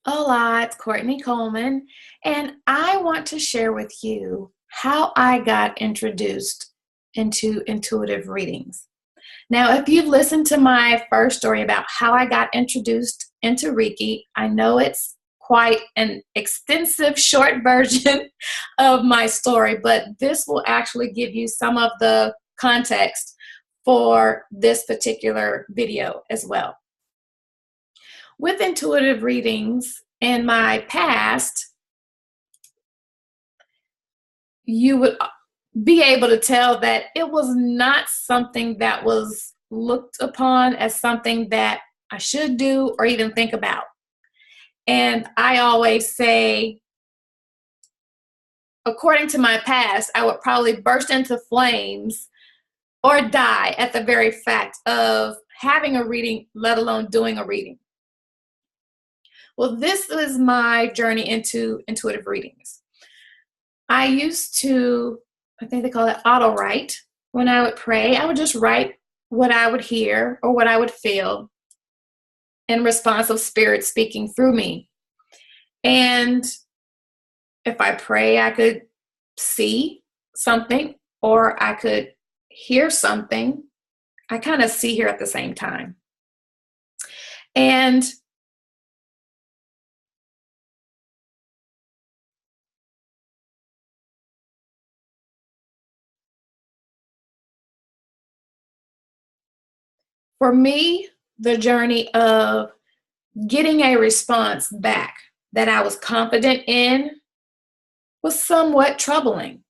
Hola, it's Kourtney Coleman, and I want to share with you how I got introduced into intuitive readings. Now, if you've listened to my first story about how I got introduced into Reiki, I know it's quite an extensive short version of my story, but this will actually give you some of the context for this particular video as well. With intuitive readings in my past, you would be able to tell that it was not something that was looked upon as something that I should do or even think about. And I always say, according to my past, I would probably burst into flames or die at the very fact of having a reading, let alone doing a reading. Well, this is my journey into intuitive readings. I used to, I think they call it auto write. When I would pray, I would just write what I would hear or what I would feel in response of spirit speaking through me. And if I pray, I could see something or I could hear something. I kind of see here at the same time. And for me, the journey of getting a response back that I was confident in was somewhat troubling.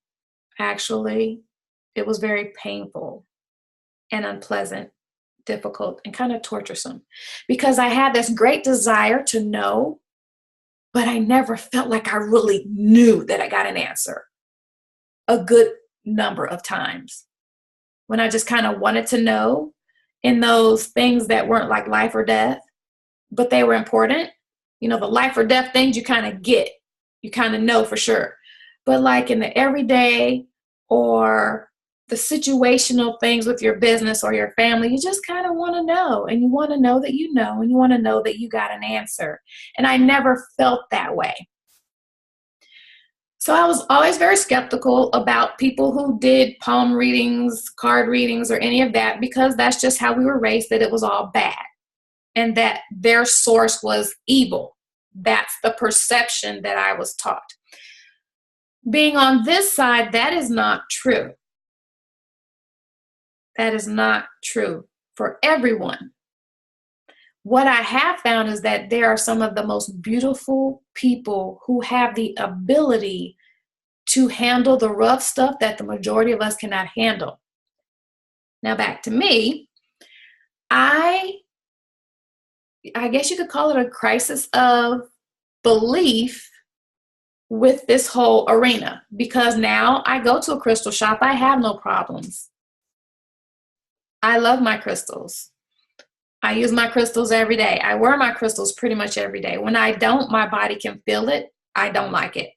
Actually, it was very painful and unpleasant, difficult, and kind of torturesome because I had this great desire to know, but I never felt like I really knew that I got an answer a good number of times. When I just kind of wanted to know in those things that weren't like life or death, but they were important. You know, the life or death things you kind of get, you kind of know for sure. But like in the everyday or the situational things with your business or your family, you just kind of want to know, and you want to know that you know, and you want to know that you got an answer. And I never felt that way. So I was always very skeptical about people who did palm readings, card readings, or any of that, because that's just how we were raised, that it was all bad and that their source was evil. That's the perception that I was taught. Being on this side, that is not true. That is not true for everyone. What I have found is that there are some of the most beautiful people who have the ability to handle the rough stuff that the majority of us cannot handle. Now back to me, I guess you could call it a crisis of belief with this whole arena, because now I go to a crystal shop, I have no problems. I love my crystals. I use my crystals every day. I wear my crystals pretty much every day. When I don't, my body can feel it. I don't like it.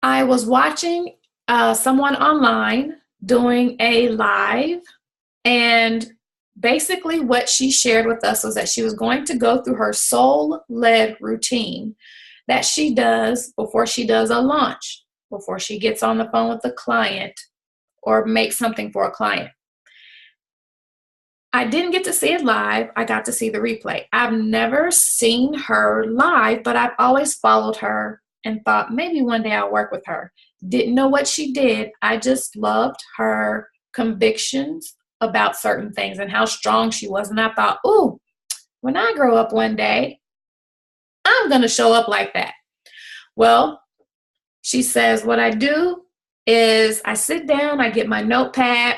I was watching someone online doing a live, and basically what she shared with us was that she was going to go through her soul-led routine that she does before she does a launch, before she gets on the phone with a client or makes something for a client. I didn't get to see it live. I got to see the replay. I've never seen her live, but I've always followed her and thought maybe one day I'll work with her. Didn't know what she did. I just loved her convictions about certain things and how strong she was. And I thought, ooh, when I grow up one day, I'm going to show up like that. Well, she says, what I do is I sit down, I get my notepad,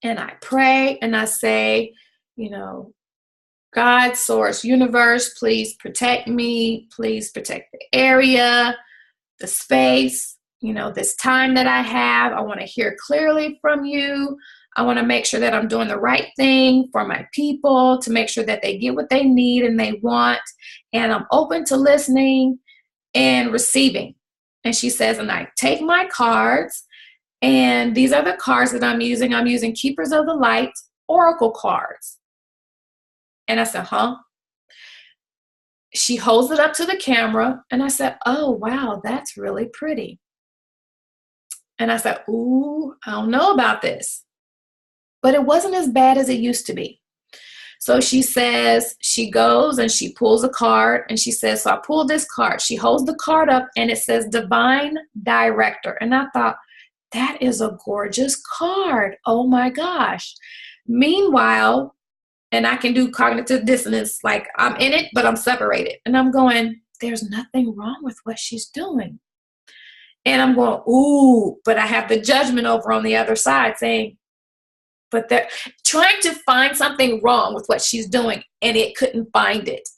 and I pray, and I say, you know, God, source, universe, please protect me. Please protect the area, the space, you know, this time that I have. I want to hear clearly from you. I want to make sure that I'm doing the right thing for my people, to make sure that they get what they need and they want. And I'm open to listening and receiving. And she says, and I take my cards, and these are the cards that I'm using. I'm using Keepers of the Light Oracle cards. And I said, huh? She holds it up to the camera, and I said, oh, wow, that's really pretty. And I said, ooh, I don't know about this. But it wasn't as bad as it used to be. So she says, she goes and she pulls a card, and she says, so I pulled this card. She holds the card up, and it says Divine Director. And I thought, that is a gorgeous card. Oh my gosh. Meanwhile, and I can do cognitive dissonance, like I'm in it, but I'm separated. And I'm going, there's nothing wrong with what she's doing. And I'm going, ooh, but I have the judgment over on the other side saying, but they're trying to find something wrong with what she's doing, and it couldn't find it.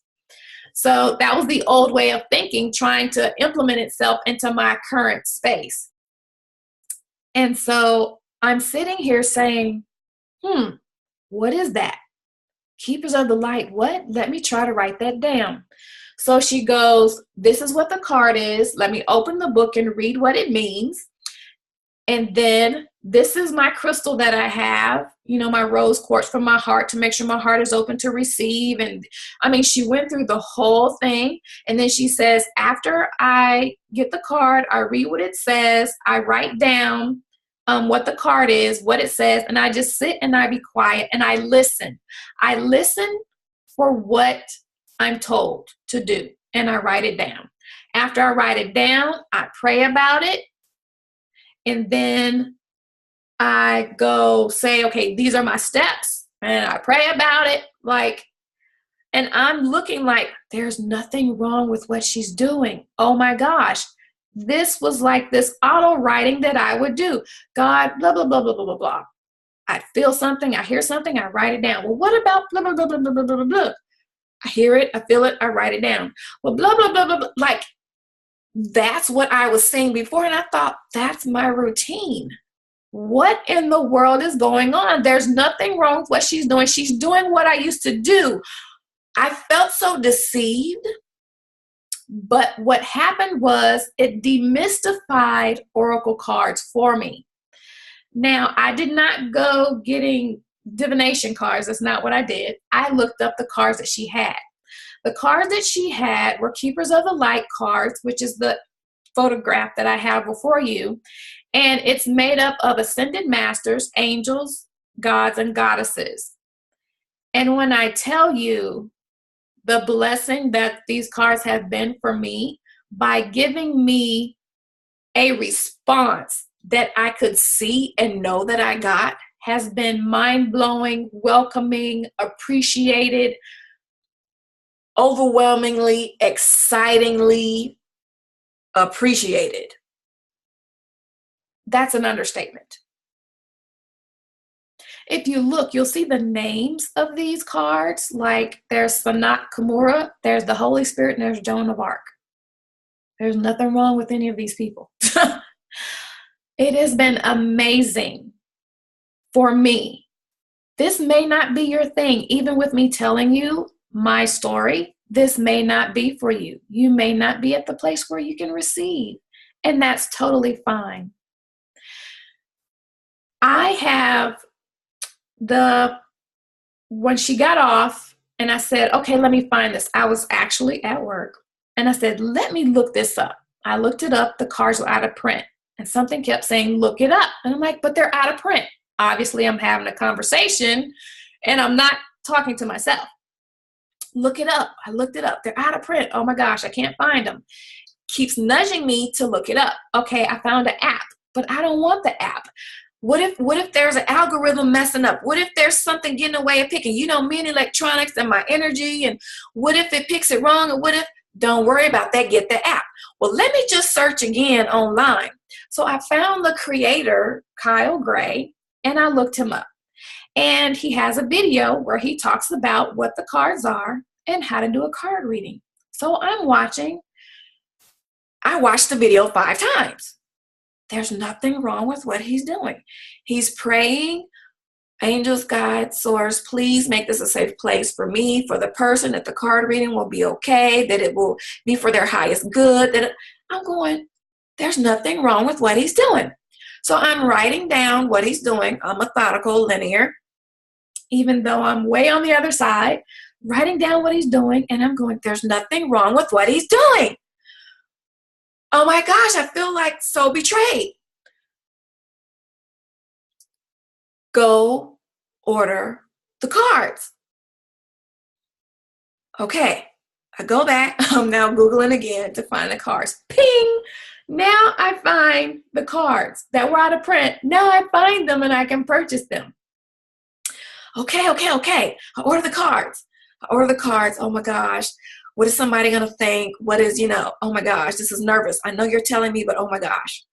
So that was the old way of thinking, trying to implement itself into my current space. And so I'm sitting here saying, what is that? Keepers of the light, what? Let me try to write that down. So she goes, this is what the card is. Let me open the book and read what it means. And then this is my crystal that I have, my rose quartz from my heart to make sure my heart is open to receive. And I mean, she went through the whole thing. And then she says, after I get the card, I read what it says, I write down what the card is, what it says, and I just sit and I be quiet and I listen. I listen for what I'm told to do, and I write it down. After I write it down, I pray about it, and then I go say, okay, these are my steps, and I pray about it, and I'm looking like there's nothing wrong with what she's doing. Oh my gosh. This was like this auto writing that I would do. God, blah, blah, blah, blah, blah, blah, blah. I feel something, I hear something, I write it down. Well, what about blah, blah, blah, blah, blah, blah, blah, blah? I hear it, I feel it, I write it down. Well, blah, blah, blah, blah, blah. Like, that's what I was saying before, and I thought, that's my routine. What in the world is going on? There's nothing wrong with what she's doing. She's doing what I used to do. I felt so deceived. But what happened was it demystified oracle cards for me. Now, I did not go getting divination cards. That's not what I did. I looked up the cards that she had. The cards that she had were Keepers of the Light cards, which is the photograph that I have before you. And it's made up of ascended masters, angels, gods, and goddesses. And when I tell you the blessing that these cards have been for me by giving me a response that I could see and know that I got has been mind-blowing, welcoming, appreciated, overwhelmingly, excitingly appreciated. That's an understatement. If you look, you'll see the names of these cards. Like there's Sanat Kumara, there's the Holy Spirit, and there's Joan of Arc. There's nothing wrong with any of these people. It has been amazing for me. This may not be your thing. Even with me telling you my story, this may not be for you. You may not be at the place where you can receive, and that's totally fine. I have when she got off and I said, okay, let me find this. I was actually at work and I said, let me look this up. I looked it up. The cards were out of print and something kept saying, look it up. And I'm like, but they're out of print. Obviously I'm having a conversation and I'm not talking to myself. Look it up. I looked it up. They're out of print. Oh my gosh, I can't find them. Keeps nudging me to look it up. Okay, I found an app, but I don't want the app. What if there's an algorithm messing up? What if there's something getting away and picking, me and electronics and my energy, and what if it picks it wrong? And what if, don't worry about that, get the app. Well, let me just search again online. So I found the creator, Kyle Gray, and I looked him up. And he has a video where he talks about what the cards are and how to do a card reading. So I watched the video 5 times. There's nothing wrong with what he's doing. He's praying, angels, God, source, please make this a safe place for me, for the person, that the card reading will be okay, that it will be for their highest good. I'm going, there's nothing wrong with what he's doing. So I'm writing down what he's doing. I'm methodical, linear, even though I'm way on the other side. writing down what he's doing, and I'm going, there's nothing wrong with what he's doing. Oh my gosh, I feel like so betrayed. Go order the cards. Okay, I go back. I'm now Googling again to find the cards. Ping! Now I find the cards that were out of print. Now I find them and I can purchase them. Okay. I order the cards. Oh my gosh. What is somebody going to think? What is, oh my gosh, this is nervous. I know you're telling me, but oh my gosh.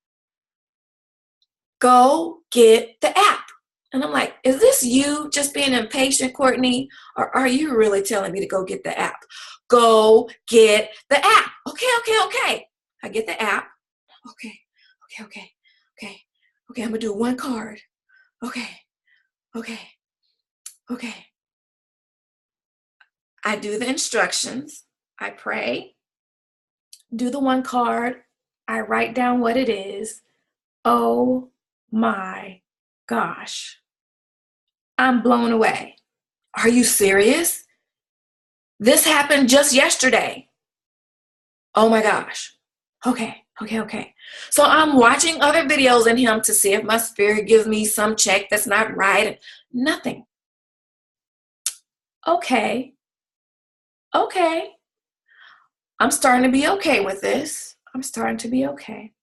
Go get the app. And I'm like, is this you just being impatient, Kourtney? Or are you really telling me to go get the app? Go get the app. Okay. I get the app. Okay. I'm going to do one card. Okay. I do the instructions. I pray. Do the one card. I write down what it is. Oh my gosh. I'm blown away. Are you serious? This happened just yesterday. Oh my gosh. Okay. So I'm watching other videos in him to see if my spirit gives me some check that's not right. Nothing. Okay. I'm starting to be okay with this. I'm starting to be okay.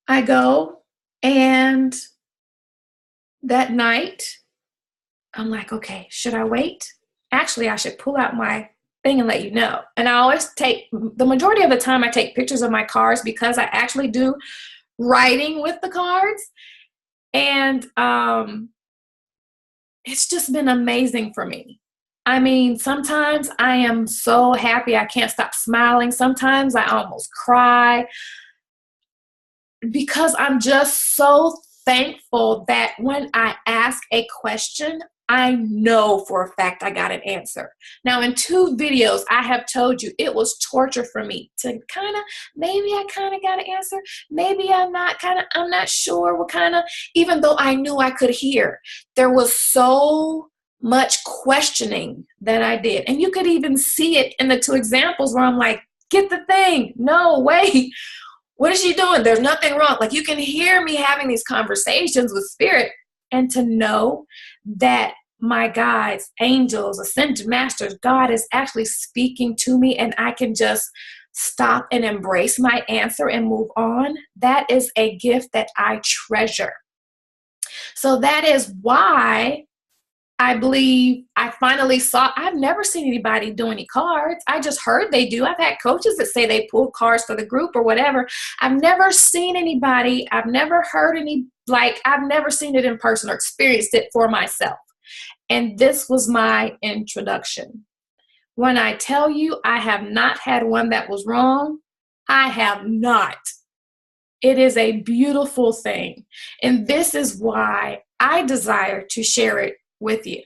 I go, and that night, I'm like, okay, should I wait? Actually, I should pull out my thing and let you know. And I always the majority of the time I take pictures of my cards because I actually do writing with the cards. And it's just been amazing for me. I mean, sometimes I am so happy I can't stop smiling. Sometimes I almost cry because I'm just so thankful that when I ask a question, I know for a fact I got an answer. Now, in 2 videos, I have told you it was torture for me to maybe I got an answer. Maybe I'm not sure what even though I knew I could hear. There was so much questioning that I did. And you could even see it in the 2 examples where I'm like, get the thing. No, wait. What is she doing? There's nothing wrong. Like, you can hear me having these conversations with spirit, and to know that my guides, angels, ascended masters, God is actually speaking to me, and I can just stop and embrace my answer and move on. That is a gift that I treasure. So that is why I believe I finally I've never seen anybody do any cards. I just heard they do. I've had coaches that say they pull cards for the group or whatever. I've never seen anybody. I've never heard I've never seen it in person or experienced it for myself. And this was my introduction. When I tell you I have not had one that was wrong, I have not. It is a beautiful thing. And this is why I desire to share it with you.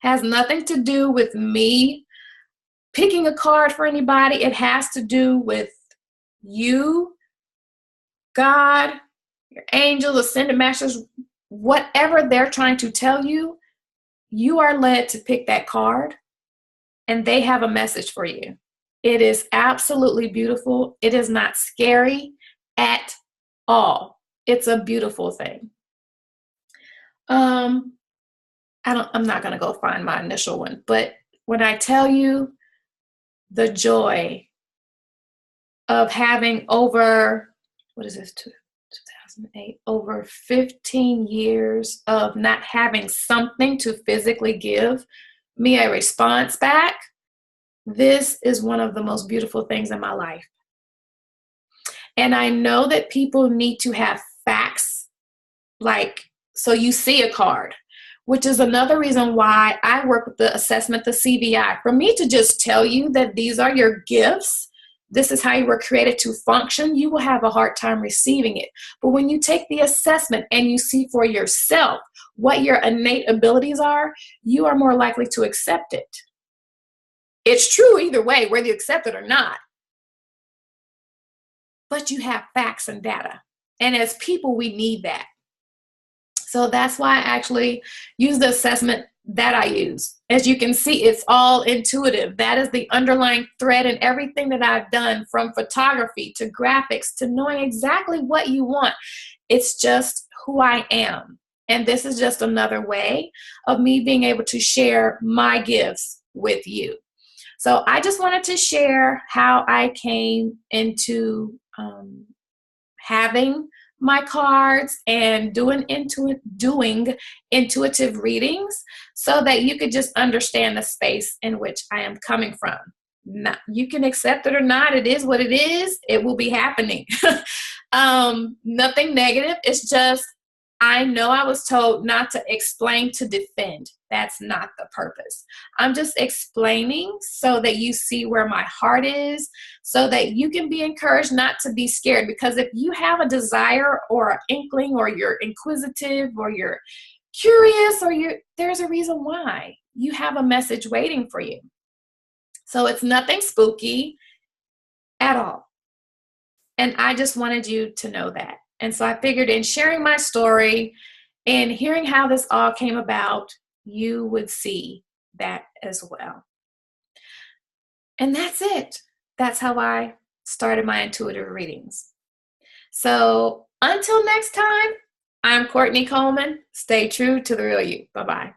Has nothing to do with me picking a card for anybody. It has to do with you, God, your angels, ascended masters, whatever they're trying to tell you, you are led to pick that card, and they have a message for you. It is absolutely beautiful. It is not scary at all. It's a beautiful thing. I'm not going to go find my initial one, but when I tell you the joy of having over 2008, over 15 years of not having something to physically give me a response back, this is one of the most beautiful things in my life. And I know that people need to have facts, so you see a card, which is another reason why I work with the assessment, the CVI. For me to just tell you that these are your gifts, this is how you were created to function, you will have a hard time receiving it. But when you take the assessment and you see for yourself what your innate abilities are, you are more likely to accept it. It's true either way, whether you accept it or not. But you have facts and data. And as people, we need that. So that's why I actually use the assessment that I use. As you can see, it's all intuitive. That is the underlying thread in everything that I've done, from photography to graphics to knowing exactly what you want. It's just who I am. And this is just another way of me being able to share my gifts with you. So I just wanted to share how I came into having my cards and doing intuitive readings, so that you could just understand the space in which I am coming from. Not, you can accept it or not. It is what it is. It will be happening. Nothing negative. It's just, I know I was told not to explain to defend. That's not the purpose. I'm just explaining so that you see where my heart is, so that you can be encouraged not to be scared. Because if you have a desire or an inkling, or you're inquisitive, or you're curious, or there's a reason why. You have a message waiting for you. So it's nothing spooky at all. And I just wanted you to know that. And so I figured, in sharing my story and hearing how this all came about, you would see that as well. And that's it. That's how I started my intuitive readings. So until next time, I'm Kourtney Coleman. Stay true to the real you. Bye-bye.